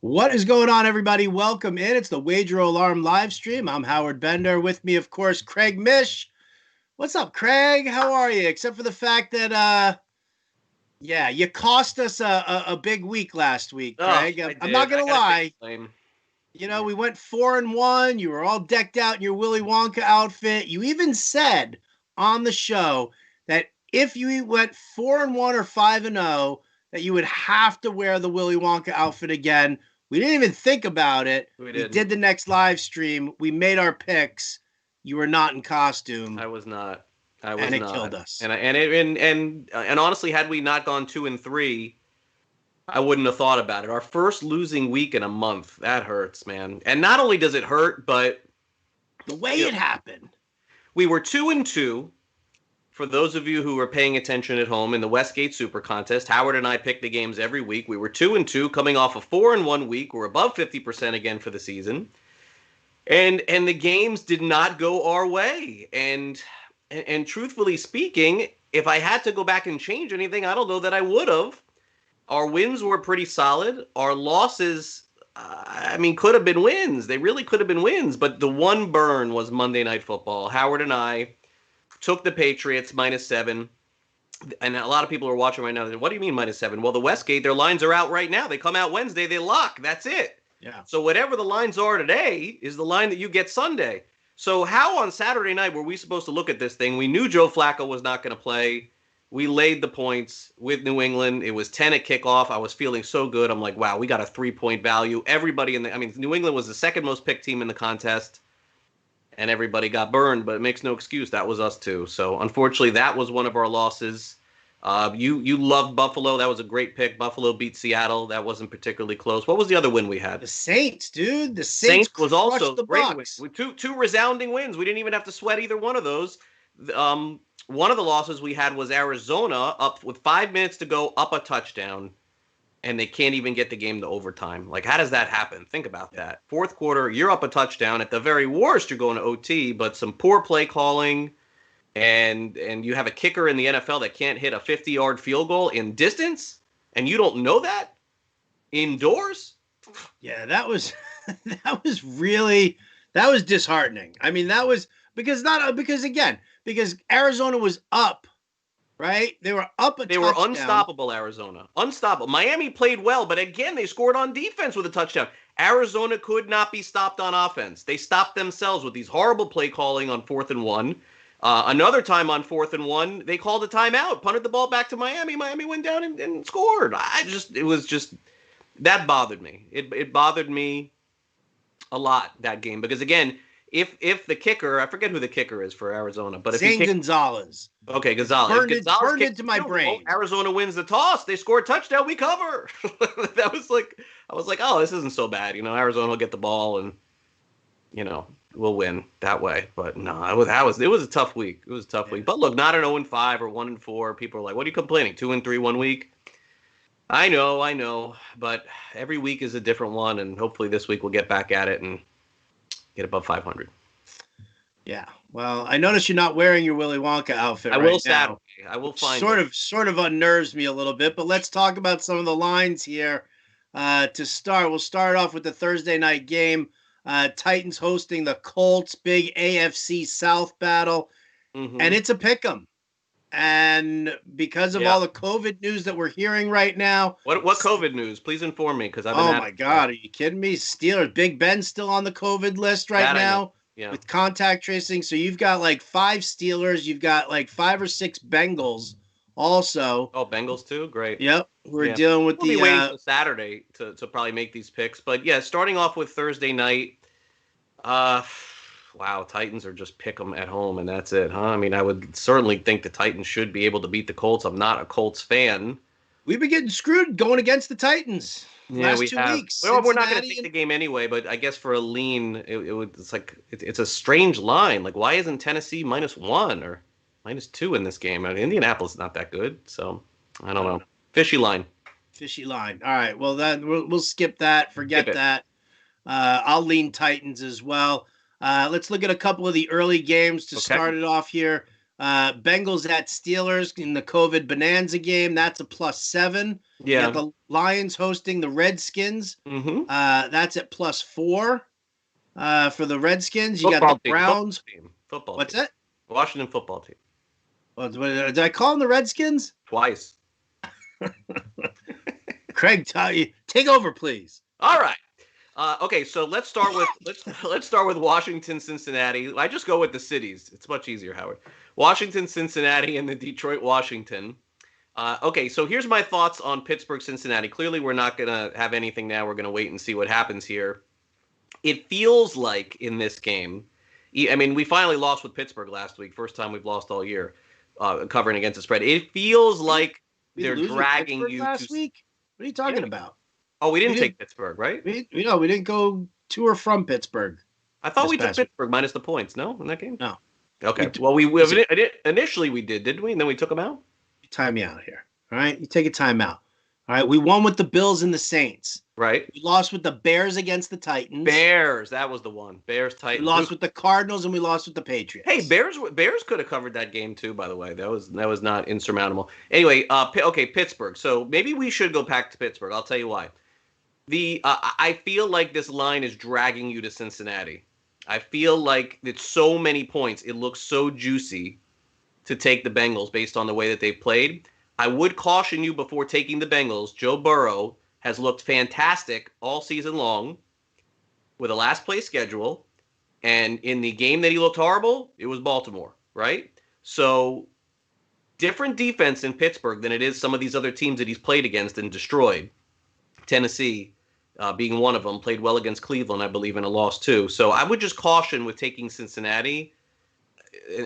What is going on, everybody? Welcome in. It's the Wager Alarm live stream. I'm Howard Bender. With me, of course, Craig Mish. What's up, Craig? How are you? Except for the fact that, you cost us a big week last week, Oh, Craig. I I'm did. not I gonna gotta take lie. the blame. We went 4-1. You were all decked out in your Willy Wonka outfit. You even said on the show that if you went 4-1 or 5-0, that you would have to wear the Willy Wonka outfit again. We didn't even think about it. We We didn't. did the next live stream. We made our picks. You were not in costume, I was not. I was and it not. killed us. And honestly, had we not gone 2-3, I wouldn't have thought about it. Our first losing week in a month. That hurts, man. And not only does it hurt, but The way it happened. we were 2-2. For those of you who are paying attention at home, in the Westgate Super Contest, Howard and I pick the games every week. We were 2-2, coming off a 4-1 week. We're above 50% again for the season, and the games did not go our way. And truthfully speaking, if I had to go back and change anything, I don't know that I would have. Our wins were pretty solid. Our losses, could have been wins. They really could have been wins. But the one burn was Monday Night Football. Howard and I took the Patriots -7. And a lot of people are watching right now. What do you mean -7? Well, the Westgate, their lines are out right now. They come out Wednesday. They lock. That's it. Yeah. So whatever the lines are today is the line that you get Sunday. So how on Saturday night were we supposed to look at this thing? We knew Joe Flacco was not going to play. We laid the points with New England. It was 10 at kickoff. I was feeling so good. I'm like, wow, we got a 3-point value. Everybody New England was the second most picked team in the contest. And everybody got burned, but it makes no excuse. That was us too. So unfortunately, that was one of our losses. You loved Buffalo. That was a great pick. Buffalo beat Seattle. That wasn't particularly close. What was the other win we had? The Saints, dude. The Saints Saints was also the great. Bucks. With two resounding wins. We didn't even have to sweat either one of those. One of the losses we had was Arizona, up with 5 minutes to go, up a touchdown, and they can't even get the game to overtime. Like, how does that happen? Think about that. Fourth quarter, you're up a touchdown. At the very worst, you're going to OT, but some poor play calling, and you have a kicker in the NFL that can't hit a 50-yard field goal in distance, and you don't know that? Indoors? Yeah, that was disheartening. I mean, that was because Arizona was up. Right? They were up a touchdown. They were unstoppable, Arizona. Unstoppable. Miami played well, but again, they scored on defense with a touchdown. Arizona could not be stopped on offense. They stopped themselves with these horrible play calling on 4th and 1. Another time on 4th and 1, they called a timeout, punted the ball back to Miami. Miami went down and scored. That bothered me. It bothered me a lot, that game, because again, if the kicker, I forget who the kicker is for Arizona, but Zane Gonzalez. Okay, Gonzalez. Burned into my brain. Arizona wins the toss. They score a touchdown. We cover. I was like, oh, this isn't so bad. Arizona will get the ball and, we'll win that way. But no, it was a tough week. It was a tough week. But look, not an 0-5 or 1-4. People are like, what are you complaining? 2-3 one week. I know. But every week is a different one, and hopefully this week we'll get back at it and get above 500. Yeah. Well, I noticed you're not wearing your Willy Wonka outfit. I will Saturday. I will find sort of unnerves me a little bit, but let's talk about some of the lines here. To start, we'll start off with the Thursday night game. Titans hosting the Colts, big AFC South battle, and it's a pick'em. And because of all the COVID news that we're hearing right now, what COVID news? Please inform me, because I've been. Oh my God, are you kidding me? Steelers, Big Ben's still on the COVID list right now. Yeah. With contact tracing. So you've got like 5 Steelers. You've got like 5 or 6 Bengals also. Oh, Bengals too? Great. Yep. We're dealing with we'll be waiting until Saturday to probably make these picks. But yeah, starting off with Thursday night, wow, Titans are just pick 'em at home, and that's it, huh? I mean, I would certainly think the Titans should be able to beat the Colts. I'm not a Colts fan. We've been getting screwed going against the Titans. Yeah, last 2 weeks. Well, we're not going to take the game anyway, but I guess for a lean, it's a strange line. Like, why isn't Tennessee -1 or -2 in this game? I mean, Indianapolis is not that good, so I don't know. Fishy line. All right. Well, then we'll skip that. Forget that. I'll lean Titans as well. Let's look at a couple of the early games to start it off here. Bengals at Steelers in the COVID Bonanza game. That's a +7. Yeah. You got the Lions hosting the Redskins. Mm-hmm. That's at +4 for the Redskins. You Football got the team. Browns. Football What's team. that? Washington football team. Did I call them the Redskins? Twice. Craig, take over, please. All right. Okay, so let's start with Washington, Cincinnati. I just go with the cities. It's much easier, Howard. Washington, Cincinnati, and the Detroit, Washington. Okay, so here's my thoughts on Pittsburgh, Cincinnati. Clearly, we're not going to have anything now. We're going to wait and see what happens here. It feels like in this game, I mean, we finally lost with Pittsburgh last week. First time we've lost all year covering against the spread. It feels like they're dragging Pittsburgh you last week. What are you talking about? Oh, we didn't take Pittsburgh, right? We didn't go to or from Pittsburgh. I thought we took Pittsburgh minus the points. No, in that game. No. Okay. Well, initially we didn't we? And then we took them out. Time you out here. All right, you take a timeout. All right, we won with the Bills and the Saints. Right. We lost with the Bears against the Titans. Bears, that was the one. Bears, Titans. We lost with the Cardinals and we lost with the Patriots. Hey, Bears could have covered that game too. By the way, that was not insurmountable. Anyway, okay, Pittsburgh. So maybe we should go back to Pittsburgh. I'll tell you why. I feel like this line is dragging you to Cincinnati. I feel like it's so many points. It looks so juicy to take the Bengals based on the way that they've played. I would caution you before taking the Bengals. Joe Burrow has looked fantastic all season long with a last place schedule. And in the game that he looked horrible, it was Baltimore, right? So different defense in Pittsburgh than it is some of these other teams that he's played against and destroyed. Tennessee being one of them, played well against Cleveland, I believe, in a loss too. So I would just caution with taking Cincinnati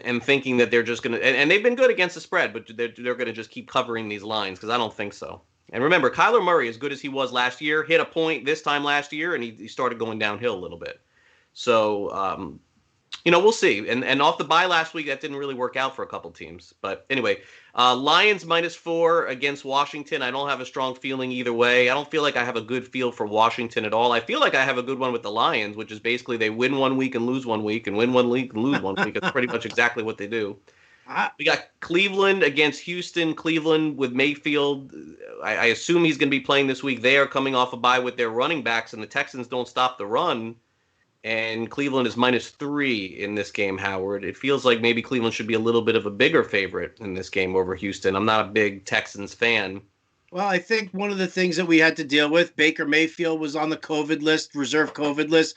and thinking that they're just going to – and they've been good against the spread, but they're going to just keep covering these lines because I don't think so. And remember, Kyler Murray, as good as he was last year, hit a point this time last year, and he started going downhill a little bit. So, we'll see. And off the bye last week, that didn't really work out for a couple teams. But anyway, Lions -4 against Washington. I don't have a strong feeling either way. I don't feel like I have a good feel for Washington at all. I feel like I have a good one with the Lions, which is basically they win 1 week and lose 1 week and win 1 week and lose 1 week. It's pretty much exactly what they do. We got Cleveland against Houston. Cleveland with Mayfield. I assume he's going to be playing this week. They are coming off a bye with their running backs, and the Texans don't stop the run. And Cleveland is -3 in this game, Howard. It feels like maybe Cleveland should be a little bit of a bigger favorite in this game over Houston. I'm not a big Texans fan. Well, I think one of the things that we had to deal with, Baker Mayfield was on the COVID list, reserve COVID list,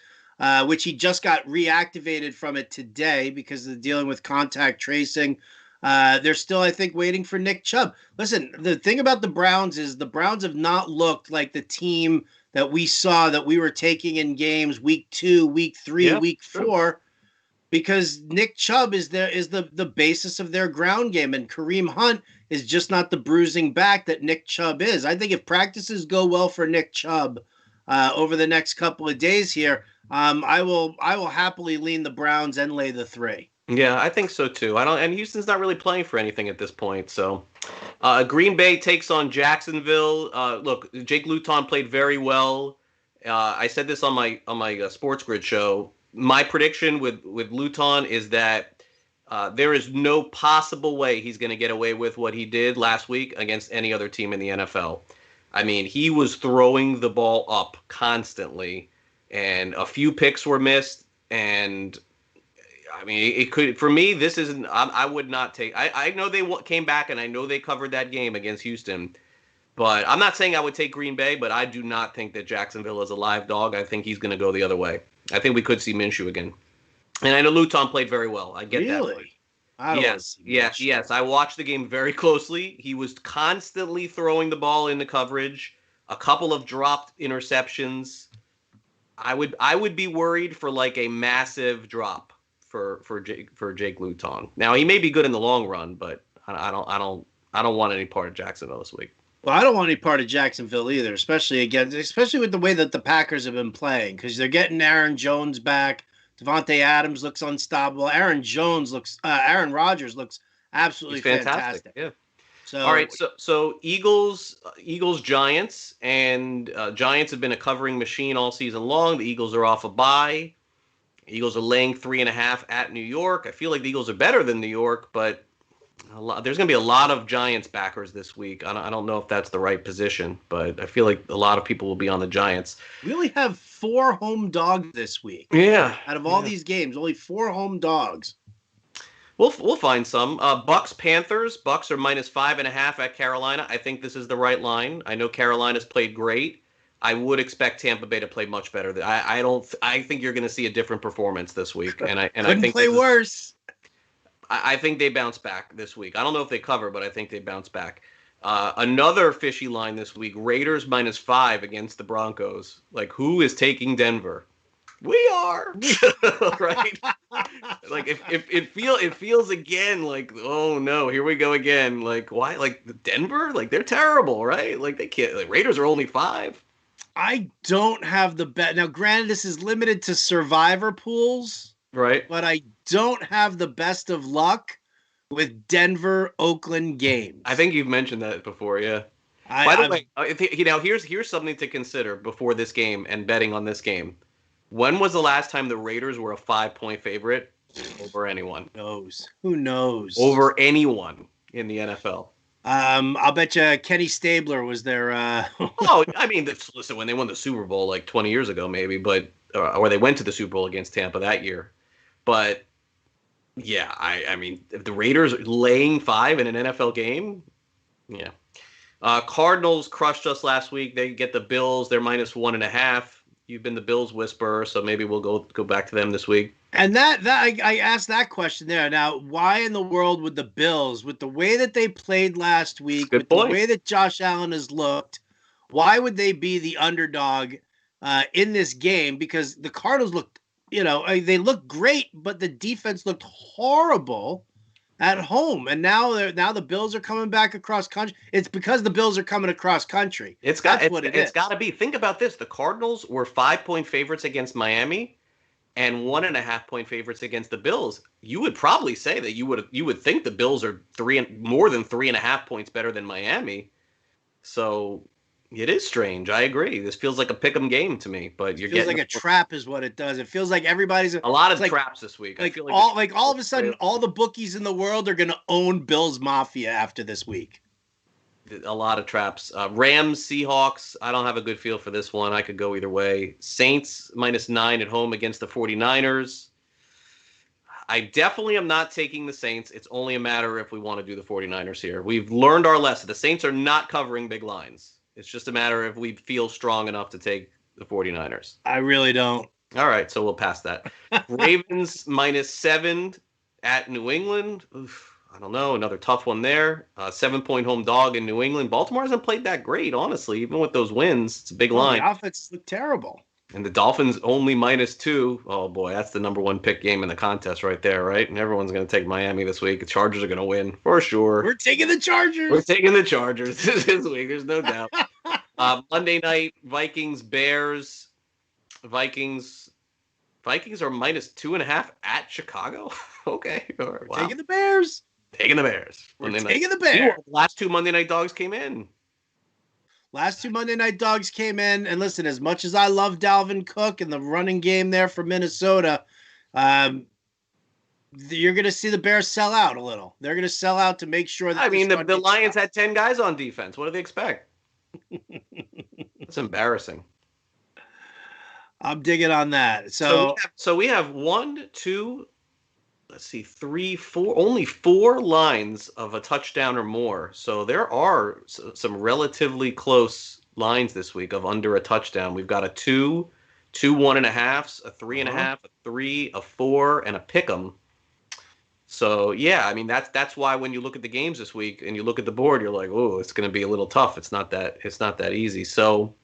which he just got reactivated from it today because of dealing with contact tracing. They're still, I think, waiting for Nick Chubb. Listen, the thing about the Browns is the Browns have not looked like the team that we saw that we were taking in games week 2, week 3, week 4, because Nick Chubb is the basis of their ground game, and Kareem Hunt is just not the bruising back that Nick Chubb is. I think if practices go well for Nick Chubb over the next couple of days here, I will happily lean the Browns and lay the 3. Yeah, I think so too. And Houston's not really playing for anything at this point. So, Green Bay takes on Jacksonville. Look, Jake Luton played very well. I said this on my Sports Grid show. My prediction with Luton is that there is no possible way he's going to get away with what he did last week against any other team in the NFL. I mean, he was throwing the ball up constantly, and a few picks were missed, and I mean, it could, for me, this isn't, I would not take, I know they came back and I know they covered that game against Houston, but I'm not saying I would take Green Bay, but I do not think that Jacksonville is a live dog. I think he's going to go the other way. I think we could see Minshew again. And I know Luton played very well. I get that. Really? Yes. I watched the game very closely. He was constantly throwing the ball into coverage, a couple of dropped interceptions. I would be worried for like a massive drop for Jake Luton. Now he may be good in the long run, but I don't want any part of Jacksonville this week. Well, I don't want any part of Jacksonville either, especially with the way that the Packers have been playing, because they're getting Aaron Jones back. Devontae Adams looks unstoppable. Aaron Rodgers looks absolutely fantastic. Yeah. So all right, so Eagles Giants, and Giants have been a covering machine all season long. The Eagles are off a bye. Eagles are laying 3.5 at New York. I feel like the Eagles are better than New York, but There's going to be a lot of Giants backers this week. I don't know if that's the right position, but I feel like a lot of people will be on the Giants. We only have 4 home dogs this week. Yeah. Out of all these games, only 4 home dogs. We'll find some. Bucks Panthers. Bucks are -5.5 at Carolina. I think this is the right line. I know Carolina's played great. I would expect Tampa Bay to play much better. I think you're going to see a different performance this week, and I think play worse. I think they bounce back this week. I don't know if they cover, but I think they bounce back. Another fishy line this week: Raiders -5 against the Broncos. Like, who is taking Denver? We are. Right. Like, if it feels again like, oh no, here we go again. Like, why? Like, Denver, like, they're terrible, right? Like, they can't. Like, Raiders are only 5. I don't have the bet now. Granted, this is limited to survivor pools, right? But I don't have the best of luck with Denver Oakland games. I think you've mentioned that before, yeah. By the way, here's something to consider before this game and betting on this game. When was the last time the Raiders were a 5-point favorite over anyone? Who knows? Over anyone in the NFL. I'll bet you Kenny Stabler was there. Oh, I mean, listen, when they won the Super Bowl like 20 years ago, maybe, but or they went to the Super Bowl against Tampa that year. But yeah, I mean, if the Raiders laying 5 in an NFL game, yeah. Cardinals crushed us last week. They get the Bills. They're -1.5. You've been the Bills whisperer, so maybe we'll go back to them this week. And I asked that question there. Now, why in the world would the Bills, with the way that they played last week, with the way that Josh Allen has looked, why would they be the underdog in this game? Because the Cardinals looked, they looked great, but the defense looked horrible at home. And now the Bills are coming back across country. It's because the Bills are coming across country. It's got to be. Think about this. The Cardinals were 5-point favorites against Miami and 1.5-point favorites against the Bills. You would probably say that you would think the Bills are more than 3.5 points better than Miami. So it is strange. I agree. This feels like a pick'em game to me, but it feels like a trap is what it does. It feels like everybody's a lot of traps this week. I feel like all of a sudden, all the bookies in the world are going to own Bills Mafia after this week. A lot of traps. Rams, Seahawks. I don't have a good feel for this one. I could go either way. Saints -9 at home against the 49ers. I definitely am not taking the Saints. It's only a matter if we want to do the 49ers here. We've learned our lesson. The Saints are not covering big lines. It's just a matter if we feel strong enough to take the 49ers. I really don't. All right, so we'll pass that. Ravens -7 at New England. Oof, I don't know. Another tough one there. 7-point home dog in New England. Baltimore hasn't played that great, honestly. Even with those wins, it's a big line. The offense looked terrible. And the Dolphins only -2. Oh, boy, that's the number 1 pick game in the contest right there, right? And everyone's going to take Miami this week. The Chargers are going to win, for sure. We're taking the Chargers. We're taking the Chargers this week. There's no doubt. Monday night, Vikings, Bears. Vikings are -2.5 at Chicago. Okay. All right. Wow. Taking the Bears. Taking the Bears. We're taking the Bears. The last 2 Monday night dogs came in. Last 2 Monday night dogs came in, and listen, as much as I love Dalvin Cook and the running game there for Minnesota, you're going to see the Bears sell out a little. They're going to sell out to make sure that the Lions had 10 guys on defense. What do they expect? It's embarrassing. I'm digging on that. So we have 1, 2, let's see, 3, 4, only 4 lines of a touchdown or more. So there are some relatively close lines this week of under a touchdown. We've got a 2, 2 1.5s, a 3.5, a 3, a 4, and a pick'em. So yeah, I mean that's why when you look at the games this week and you look at the board, you're like, oh, it's going to be a little tough. It's not that easy. So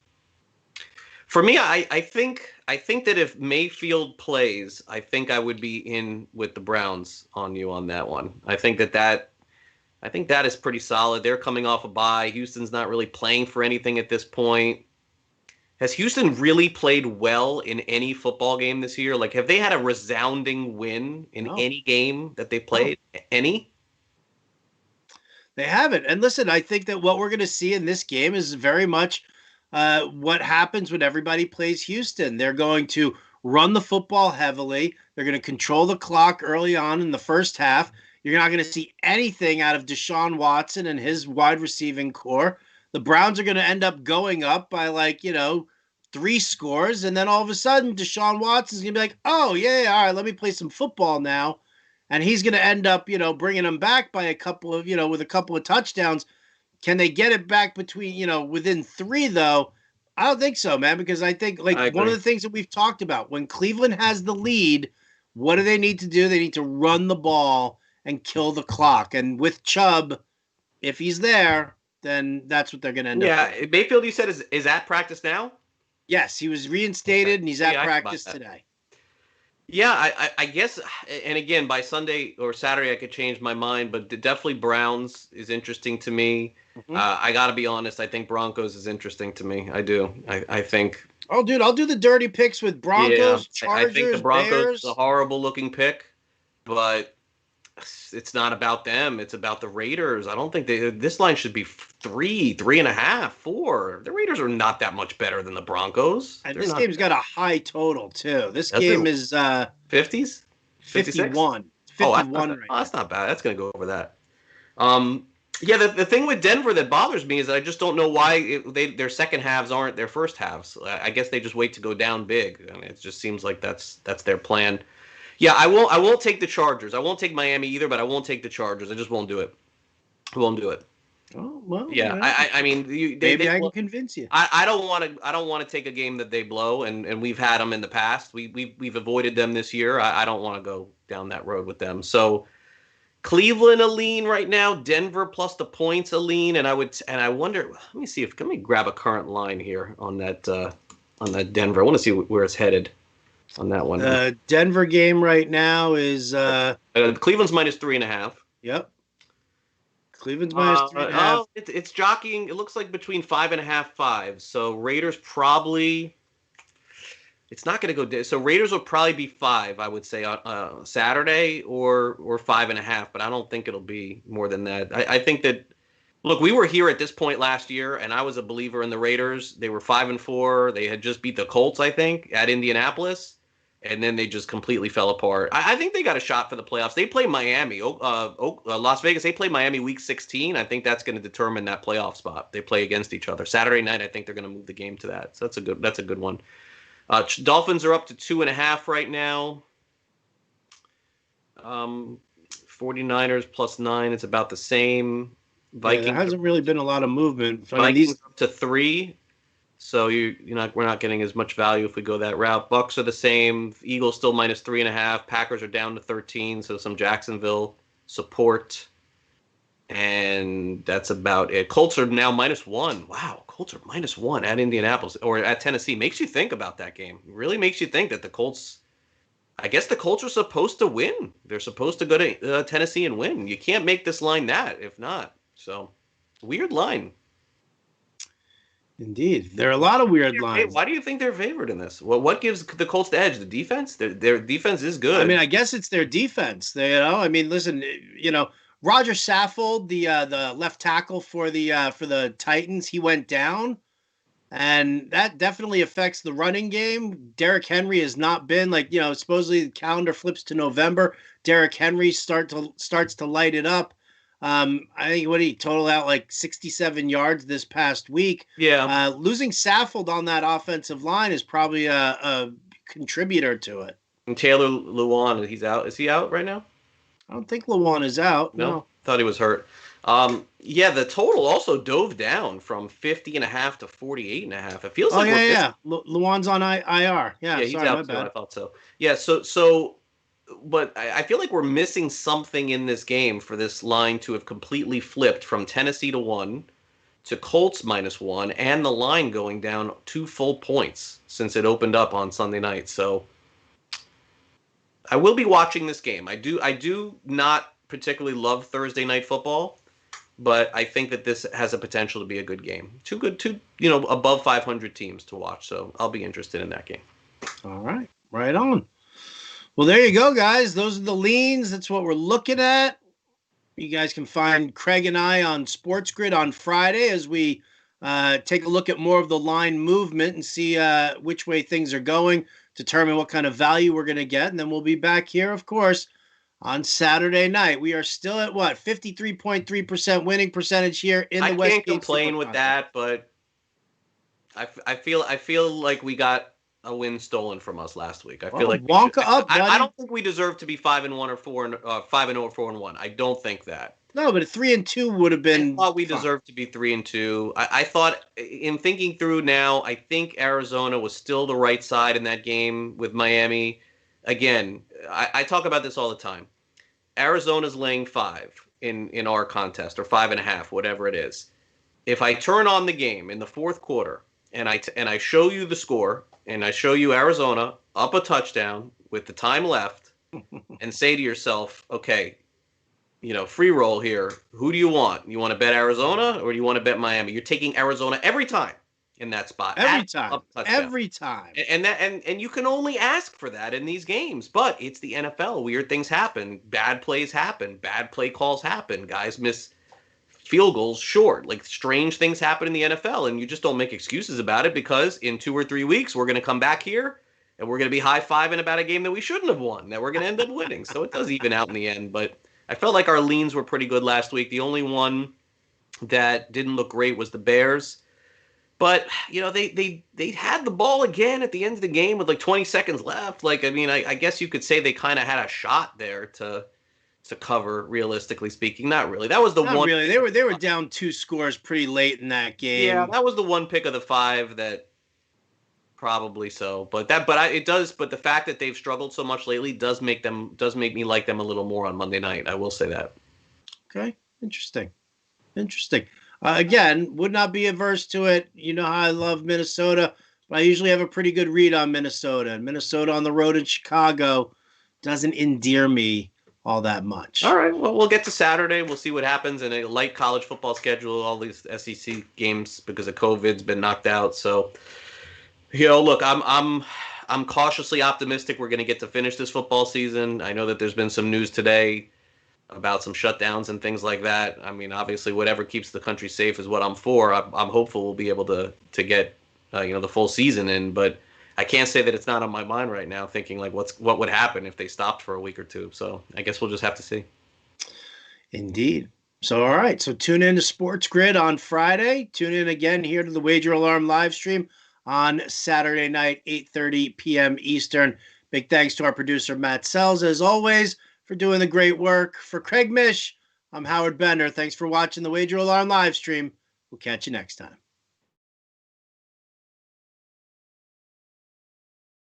for me, I think that if Mayfield plays, I think I would be in with the Browns on you on that one. I think that is pretty solid. They're coming off a bye. Houston's not really playing for anything at this point. Has Houston really played well in any football game this year? Like, have they had a resounding win in any game that they played? No. Any? They haven't. And listen, I think that what we're going to see in this game is very much what happens when everybody plays Houston. They're going to run the football heavily. They're going to control the clock early on in the first half. You're not going to see anything out of Deshaun Watson and his wide receiving core. The Browns are going to end up going up by 3 scores. And then all of a sudden, Deshaun Watson's going to be like, oh, yeah, all right, let me play some football now. And he's going to end up, bringing them back by a couple of, with a couple of touchdowns. Can they get it back between, within 3, though? I don't think so, man, because I think, one of the things that we've talked about, when Cleveland has the lead, what do they need to do? They need to run the ball and kill the clock. And with Chubb, if he's there, then that's what they're going to end up with. Yeah, Mayfield, you said, is at practice now? Yes, he was reinstated, and he's at practice today. Yeah, I guess, and again, by Sunday or Saturday, I could change my mind, but definitely Browns is interesting to me. Mm-hmm. I got to be honest, I think Broncos is interesting to me. I do. I think. Oh, dude, I'll do the dirty picks with Broncos, Chargers, I think the Broncos Bears. is a horrible-looking pick, but it's not about them. It's about the Raiders. I don't think this line should be 3, 3.5, 4. The Raiders are not that much better than the Broncos. And this game's got a high total, too. This game is 50s? 51. 51 right now. That's not bad. That's going to go over that. Yeah, the thing with Denver that bothers me is I just don't know why their second halves aren't their first halves. I guess they just wait to go down big. I mean, it just seems like that's their plan. Yeah, I won't take the Chargers. I won't take Miami either, but I won't take the Chargers. I just won't do it. I won't do it. Oh well. Yeah, I mean, maybe I can convince you. I don't want to take a game that they blow, and we've had them in the past. We've avoided them this year. I don't want to go down that road with them. So Cleveland a lean right now. Denver plus the points a lean, and I wonder. Let me grab a current line here on that Denver. I want to see where it's headed on that one. The Denver game right now is Cleveland's minus 3.5. Yep. Cleveland's minus 3.5. It's jockeying. It looks like between 5.5, 5. So Raiders probably. It's not going to go down. So Raiders will probably be 5, I would say, on Saturday or 5.5. But I don't think it'll be more than that. I think that. Look, we were here at this point last year, and I was a believer in the Raiders. They were 5-4. They had just beat the Colts, I think, at Indianapolis. And then they just completely fell apart. I think they got a shot for the playoffs. They play Miami, Las Vegas. They play Miami week 16. I think that's going to determine that playoff spot. They play against each other Saturday night. I think they're going to move the game to that. So that's a good one. Dolphins are up to 2.5 right now. 49ers plus 9. It's about the same. Vikings. There hasn't really been a lot of movement. Vikings up to 3. So we're not getting as much value if we go that route. Bucks are the same. Eagles still minus 3.5. Packers are down to 13. So some Jacksonville support, and that's about it. Colts are now minus 1. Wow, Colts are minus 1 at Indianapolis or at Tennessee. Makes you think about that game. It really makes you think that the Colts. I guess the Colts are supposed to win. They're supposed to go to Tennessee and win. You can't make this line that if not. So weird line. Indeed. There are a lot of weird lines. Why do you think they're favored in this? Well, what gives the Colts the edge? The defense? Their defense is good. I mean, I guess it's their defense. Listen, Roger Saffold, the left tackle for the Titans, he went down, and that definitely affects the running game. Derrick Henry has not been supposedly the calendar flips to November. Derrick Henry starts to light it up. I think he totaled out 67 yards this past week. Yeah. Losing Saffold on that offensive line is probably a contributor to it. And Taylor Lewan, he's out. Is he out right now? I don't think Lewan is out. No. Thought he was hurt. Yeah, the total also dove down from 50.5 to 48.5. It feels like Lewan's on IR. Yeah, he's sorry, out my too. bad. I thought so. Yeah, so but I feel like we're missing something in this game for this line to have completely flipped from Tennessee to 1 to Colts minus 1 and the line going down 2 full points since it opened up on Sunday night. So I will be watching this game. I do not particularly love Thursday night football, but I think that this has a potential to be a good game. Two above 500 teams to watch. So I'll be interested in that game. All right. Right on. Well, there you go, guys. Those are the leans. That's what we're looking at. You guys can find Craig and I on Sports Grid on Friday as we take a look at more of the line movement and see which way things are going, determine what kind of value we're going to get. And then we'll be back here, of course, on Saturday night. We are still at what, 53.3% winning percentage here in I the can't Westgate complain Super with Contest. that, but I feel like we got a win stolen from us last week. I feel Well, like we should. Wonka up, I buddy. don't think we deserve to be 5-1 or 5-0 or 4-1. I don't think that. No, but a 3-2 would have I been thought we fine. deserved to be 3-2. I thought, in thinking through now, I think Arizona was still the right side in that game with Miami. Again, I talk about this all the time. Arizona's laying 5 in our contest, or 5.5, whatever it is. If I turn on the game in the fourth quarter and I show you the score and I show you Arizona up a touchdown with the time left, and say to yourself, okay, free roll here. Who do you want? You want to bet Arizona or do you want to bet Miami? You're taking Arizona every time in that spot. Every time. Up touchdown. Every time. And you can only ask for that in these games. But it's the NFL. Weird things happen. Bad plays happen. Bad play calls happen. Guys miss field goals short. Like, strange things happen in the NFL, and you just don't make excuses about it, because in 2 or 3 weeks we're going to come back here and we're going to be high-fiving about a game that we shouldn't have won, that we're going to end up winning. So it does even out in the end. But I felt like our leans were pretty good last week. The only one that didn't look great was the Bears. But, they had the ball again at the end of the game with like 20 seconds left. Like, I mean, I guess you could say they kind of had a shot there to cover, realistically speaking. Not really. That was the Not one. really. They were down 2 scores pretty late in that game. Yeah, that was the one pick of the 5 that probably so. But it does. But the fact that they've struggled so much lately does make me like them a little more on Monday night. I will say that. Okay, interesting. Again, would not be averse to it. You know how I love Minnesota, but I usually have a pretty good read on Minnesota. And Minnesota on the road in Chicago doesn't endear me all that much. All right. Well, we'll get to Saturday. We'll see what happens in a light college football schedule. All these SEC games, because of COVID's been knocked out. So, look, I'm cautiously optimistic we're going to get to finish this football season. I know that there's been some news today about some shutdowns and things like that. I mean, obviously, whatever keeps the country safe is what I'm for. I'm hopeful we'll be able to get the full season in, but I can't say that it's not on my mind right now, thinking like what would happen if they stopped for a week or two. So I guess we'll just have to see. Indeed. So, all right. So tune in to Sports Grid on Friday. Tune in again here to the Wager Alarm live stream on Saturday night, 8:30 p.m. Eastern. Big thanks to our producer, Matt Sells, as always, for doing the great work. For Craig Mish, I'm Howard Bender. Thanks for watching the Wager Alarm live stream. We'll catch you next time.